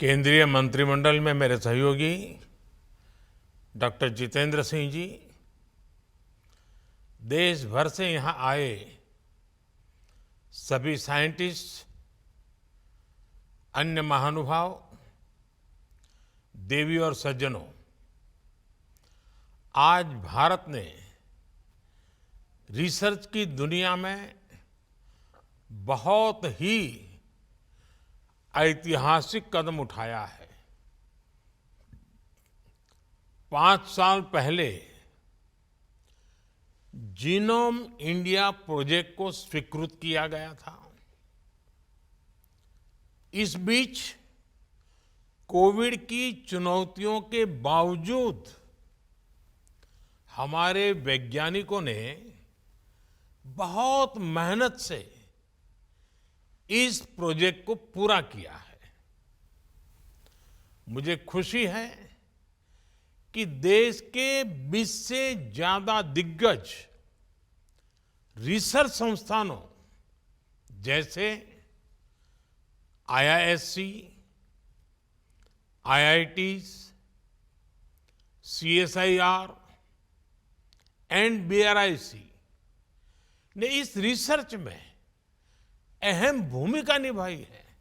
केंद्रीय मंत्रिमंडल में मेरे सहयोगी डॉक्टर जितेंद्र सिंह जी, देश भर से यहाँ आए सभी साइंटिस्ट, अन्य महानुभाव, देवी और सज्जनों, आज भारत ने रिसर्च की दुनिया में बहुत ही ऐतिहासिक कदम उठाया है। 5 साल पहले जीनोम इंडिया प्रोजेक्ट को स्वीकृत किया गया था। इस बीच कोविड की चुनौतियों के बावजूद हमारे वैज्ञानिकों ने बहुत मेहनत से इस प्रोजेक्ट को पूरा किया है। मुझे खुशी है कि देश के 20 से ज्यादा दिग्गज रिसर्च संस्थानों जैसे IISc, IITs, CSIR and BRIC ने इस रिसर्च में अहम भूमिका निभाई है।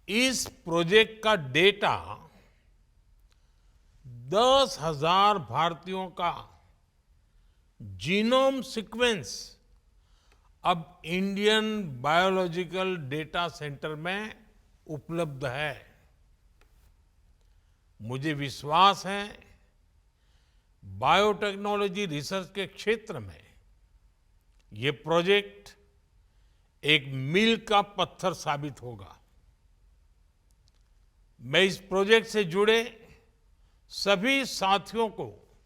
इस प्रोजेक्ट का डेटा 10,000 भारतीयों का जीनोम सीक्वेंस अब इंडियन बायोलॉजिकल डेटा सेंटर में उपलब्ध है। मुझे विश्वास है बायोटेक्नोलॉजी रिसर्च के क्षेत्र में ये प्रोजेक्ट एक मील का पत्थर साबित होगा। मैं इस प्रोजेक्ट से जुड़े सभी साथियों को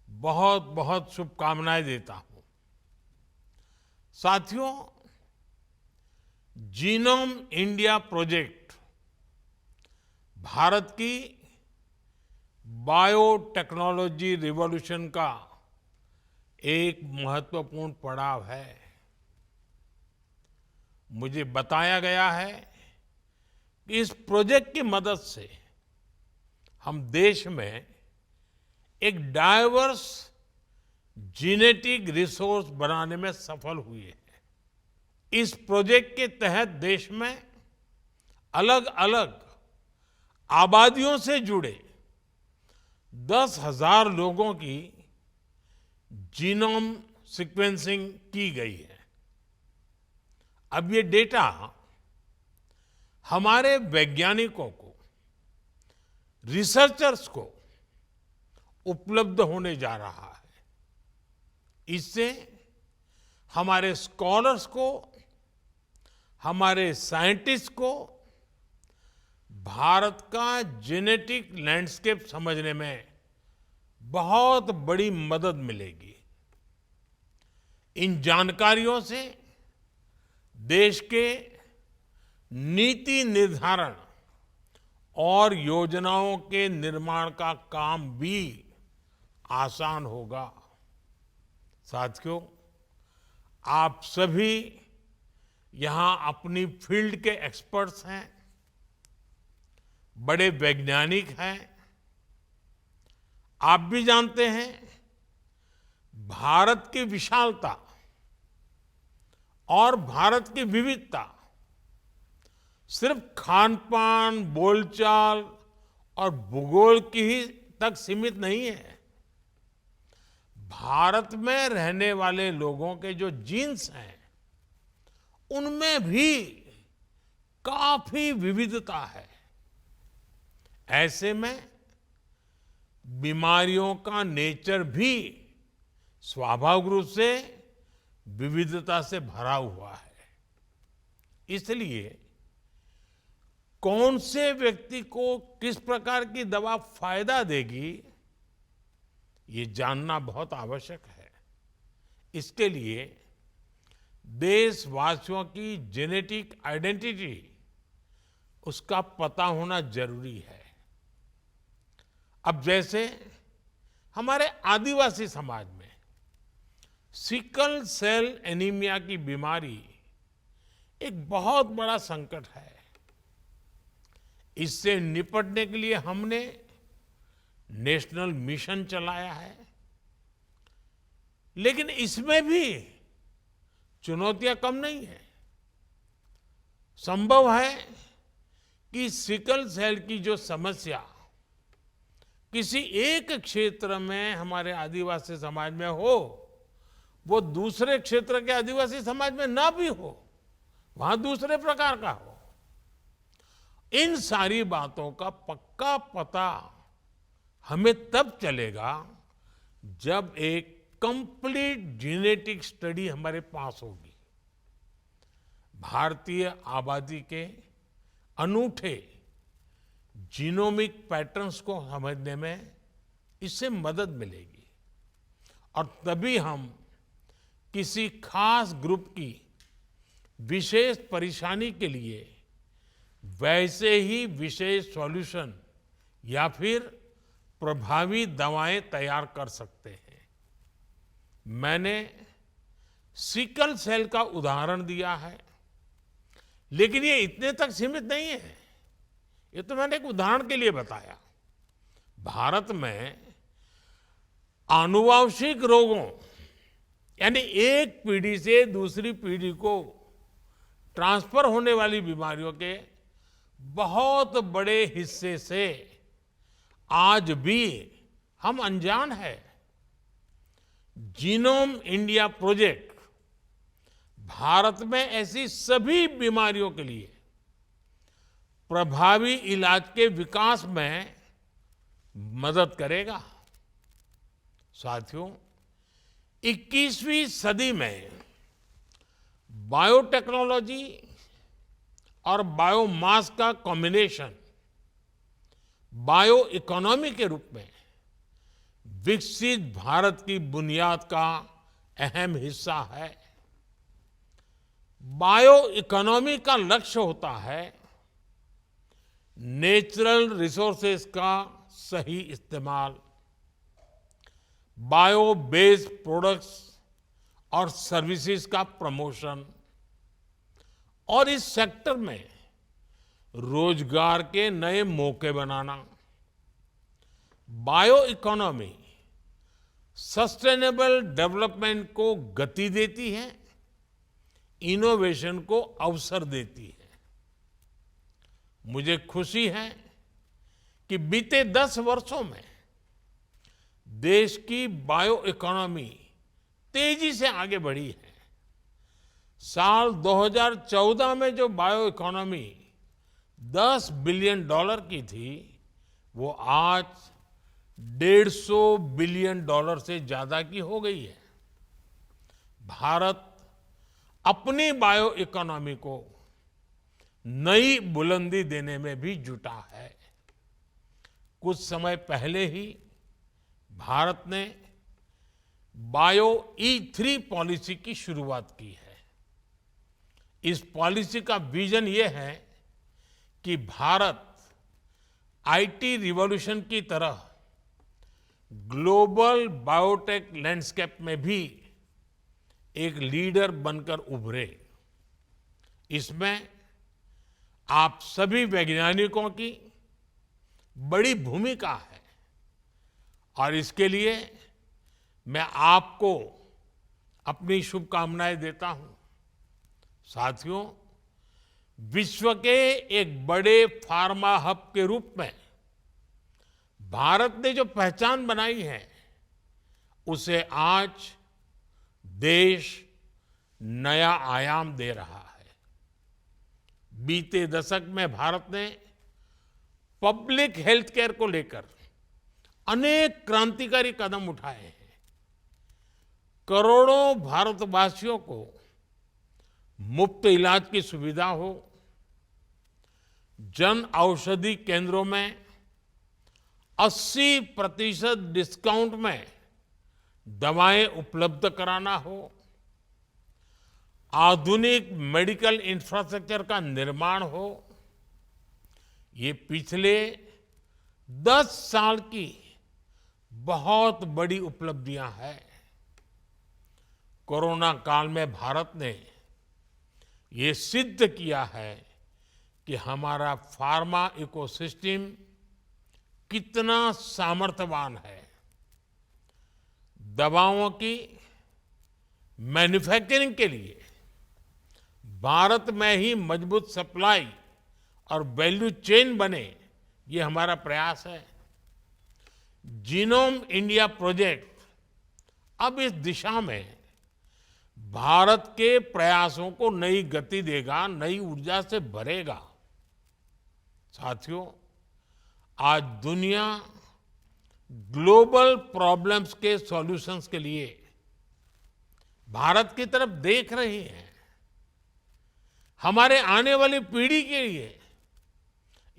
बहुत बहुत शुभकामनाएं देता हूं। साथियों, जीनोम इंडिया प्रोजेक्ट भारत की बायोटेक्नोलॉजी रिवॉल्यूशन का एक महत्वपूर्ण पड़ाव है। मुझे बताया गया है कि इस प्रोजेक्ट की मदद से हम देश में एक डाइवर्स जेनेटिक रिसोर्स बनाने में सफल हुए हैं। इस प्रोजेक्ट के तहत देश में अलग अलग आबादियों से जुड़े 10,000 लोगों की जीनोम सीक्वेंसिंग की गई है। अब ये डेटा हमारे वैज्ञानिकों को, रिसर्चर्स को उपलब्ध होने जा रहा है। इससे हमारे स्कॉलर्स को, हमारे साइंटिस्ट को भारत का जेनेटिक लैंडस्केप समझने में बहुत बड़ी मदद मिलेगी। इन जानकारियों से देश के नीति निर्धारण और योजनाओं के निर्माण का काम भी आसान होगा। साथियों, आप सभी यहां अपनी फील्ड के एक्सपर्ट्स हैं, बड़े वैज्ञानिक हैं। आप भी जानते हैं भारत की विशालता और भारत की विविधता सिर्फ खान-पान, बोलचाल और भूगोल की ही तक सीमित नहीं है। भारत में रहने वाले लोगों के जो जीन्स हैं, उनमें भी काफी विविधता है। ऐसे में बीमारियों का नेचर भी स्वाभाविक रूप से विविधता से भरा हुआ है। इसलिए कौन से व्यक्ति को किस प्रकार की दवा फायदा देगी, ये जानना बहुत आवश्यक है। इसके लिए देशवासियों की जेनेटिक आइडेंटिटी, उसका पता होना जरूरी है। अब जैसे हमारे आदिवासी समाज में सिकल सेल एनीमिया की बीमारी एक बहुत बड़ा संकट है। इससे निपटने के लिए हमने नेशनल मिशन चलाया है, लेकिन इसमें भी चुनौतियां कम नहीं है। संभव है कि सिकल सेल की जो समस्या किसी एक क्षेत्र में हमारे आदिवासी समाज में हो, वो दूसरे क्षेत्र के आदिवासी समाज में ना भी हो, वहां दूसरे प्रकार का हो। इन सारी बातों का पक्का पता हमें तब चलेगा जब एक कंप्लीट जेनेटिक स्टडी हमारे पास होगी। भारतीय आबादी के अनूठे जीनोमिक पैटर्न्स को समझने में इससे मदद मिलेगी और तभी हम किसी खास ग्रुप की विशेष परेशानी के लिए वैसे ही विशेष सॉल्यूशन या फिर प्रभावी दवाएं तैयार कर सकते हैं। मैंने सिकल सेल का उदाहरण दिया है, लेकिन ये इतने तक सीमित नहीं है। ये तो मैंने एक उदाहरण के लिए बताया। भारत में आनुवंशिक रोगों यानी एक पीढ़ी से दूसरी पीढ़ी को ट्रांसफर होने वाली बीमारियों के बहुत बड़े हिस्से से आज भी हम अनजान हैं। जीनोम इंडिया प्रोजेक्ट भारत में ऐसी सभी बीमारियों के लिए प्रभावी इलाज के विकास में मदद करेगा। साथियों, 21वीं सदी में बायोटेक्नोलॉजी और बायोमास का कॉम्बिनेशन बायो इकोनॉमी के रूप में विकसित भारत की बुनियाद का अहम हिस्सा है। बायो इकोनॉमी का लक्ष्य होता है नेचुरल रिसोर्सेज का सही इस्तेमाल, बायो बेस्ड प्रोडक्ट्स और सर्विसेज का प्रमोशन और इस सेक्टर में रोजगार के नए मौके बनाना। बायो इकोनॉमी सस्टेनेबल डेवलपमेंट को गति देती है, इनोवेशन को अवसर देती है। मुझे खुशी है कि बीते 10 वर्षों में देश की बायो इकोनॉमी तेजी से आगे बढ़ी है। साल 2014 में जो बायो इकोनॉमी $10 बिलियन की थी, वो आज $150 बिलियन से ज्यादा की हो गई है। भारत अपनी बायो इकोनॉमी को नई बुलंदी देने में भी जुटा है। कुछ समय पहले ही भारत ने बायो E3 पॉलिसी की शुरुआत की है। इस पॉलिसी का विजन ये है कि भारत आईटी रिवॉल्यूशन की तरह ग्लोबल बायोटेक लैंडस्केप में भी एक लीडर बनकर उभरे। इसमें आप सभी वैज्ञानिकों की बड़ी भूमिका है और इसके लिए मैं आपको अपनी शुभकामनाएं देता हूं। साथियों, विश्व के एक बड़े फार्मा हब के रूप में भारत ने जो पहचान बनाई है, उसे आज देश नया आयाम दे रहा है। बीते दशक में भारत ने पब्लिक हेल्थ केयर को लेकर अनेक क्रांतिकारी कदम उठाए हैं। करोड़ों भारतवासियों को मुफ्त इलाज की सुविधा हो, जन औषधि केंद्रों में 80% डिस्काउंट में दवाएं उपलब्ध कराना हो, आधुनिक मेडिकल इंफ्रास्ट्रक्चर का निर्माण हो, ये पिछले 10 साल की बहुत बड़ी उपलब्धियां हैं। कोरोना काल में भारत ने ये सिद्ध किया है कि हमारा फार्मा इकोसिस्टम कितना सामर्थ्यवान है। दवाओं की मैन्युफैक्चरिंग के लिए भारत में ही मजबूत सप्लाई और वैल्यू चेन बने, ये हमारा प्रयास है। जीनोम इंडिया प्रोजेक्ट अब इस दिशा में भारत के प्रयासों को नई गति देगा, नई ऊर्जा से भरेगा। साथियों, आज दुनिया ग्लोबल प्रॉब्लम्स के सॉल्यूशंस के लिए भारत की तरफ देख रही है। हमारे आने वाली पीढ़ी के लिए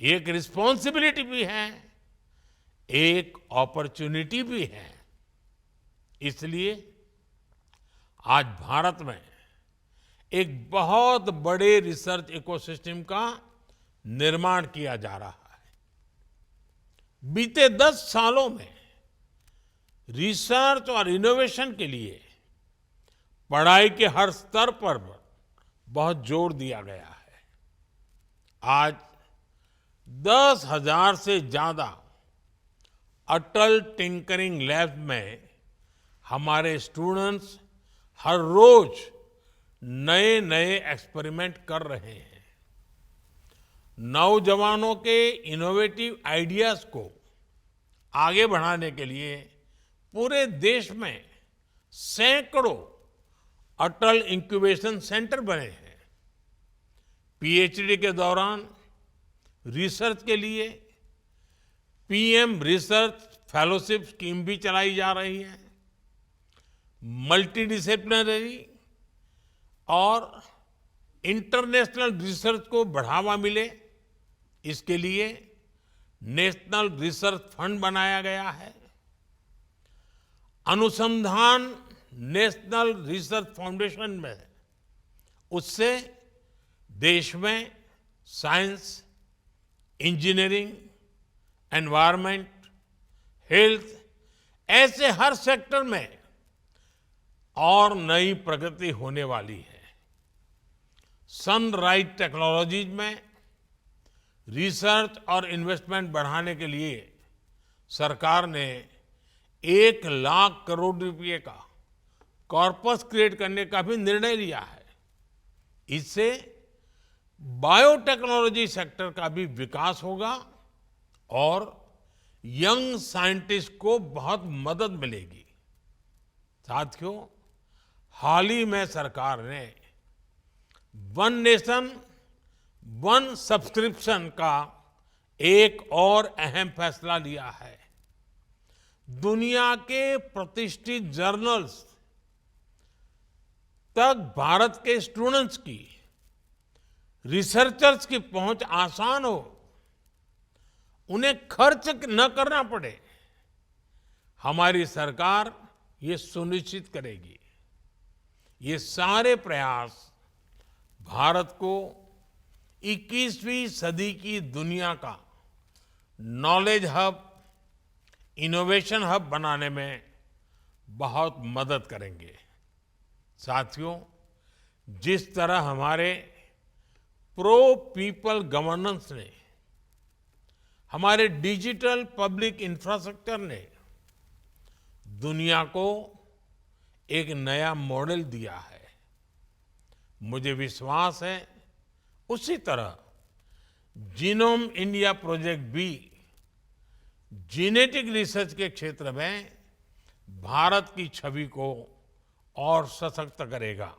एक रिस्पॉन्सिबिलिटी भी है, एक अपॉर्चुनिटी भी है। इसलिए आज भारत में एक बहुत बड़े रिसर्च इकोसिस्टम का निर्माण किया जा रहा है। बीते 10 सालों में रिसर्च और इनोवेशन के लिए पढ़ाई के हर स्तर पर बहुत जोर दिया गया है। आज 10,000 से ज्यादा अटल टिंकरिंग लैब में हमारे स्टूडेंट्स हर रोज नए नए एक्सपेरिमेंट कर रहे हैं। नौजवानों के इनोवेटिव आइडियाज को आगे बढ़ाने के लिए पूरे देश में सैकड़ों अटल इंक्यूबेशन सेंटर बने हैं। पीएचडी के दौरान रिसर्च के लिए पीएम रिसर्च फेलोशिप स्कीम भी चलाई जा रही है। मल्टीडिसिप्लिनरी और इंटरनेशनल रिसर्च को बढ़ावा मिले, इसके लिए नेशनल रिसर्च फंड बनाया गया है। अनुसंधान नेशनल रिसर्च फाउंडेशन में, उससे देश में साइंस, इंजीनियरिंग, एनवायरनमेंट, हेल्थ, ऐसे हर सेक्टर में और नई प्रगति होने वाली है। सनराइज टेक्नोलॉजीज में रिसर्च और इन्वेस्टमेंट बढ़ाने के लिए सरकार ने 1 लाख करोड़ रुपए का कॉर्पस क्रिएट करने का भी निर्णय लिया है। इससे बायोटेक्नोलॉजी सेक्टर का भी विकास होगा और यंग साइंटिस्ट को बहुत मदद मिलेगी। साथियों, हाल ही में सरकार ने वन नेशन वन सब्सक्रिप्शन का एक और अहम फैसला लिया है। दुनिया के प्रतिष्ठित जर्नल्स तक भारत के स्टूडेंट्स की, रिसर्चर्स की पहुंच आसान हो, उन्हें खर्च न करना पड़े, हमारी सरकार ये सुनिश्चित करेगी। ये सारे प्रयास भारत को 21वीं सदी की दुनिया का नॉलेज हब, इनोवेशन हब बनाने में बहुत मदद करेंगे। साथियों, जिस तरह हमारे प्रो पीपल गवर्नेंस ने, हमारे डिजिटल पब्लिक इंफ्रास्ट्रक्चर ने दुनिया को एक नया मॉडल दिया है, मुझे विश्वास है उसी तरह जीनोम इंडिया प्रोजेक्ट भी जेनेटिक रिसर्च के क्षेत्र में भारत की छवि को और सशक्त करेगा।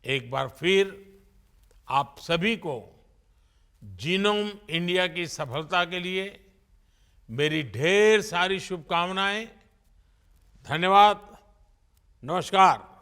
एक बार फिर आप सभी को जीनोम इंडिया की सफलता के लिए मेरी ढेर सारी शुभकामनाएं। धन्यवाद। नमस्कार।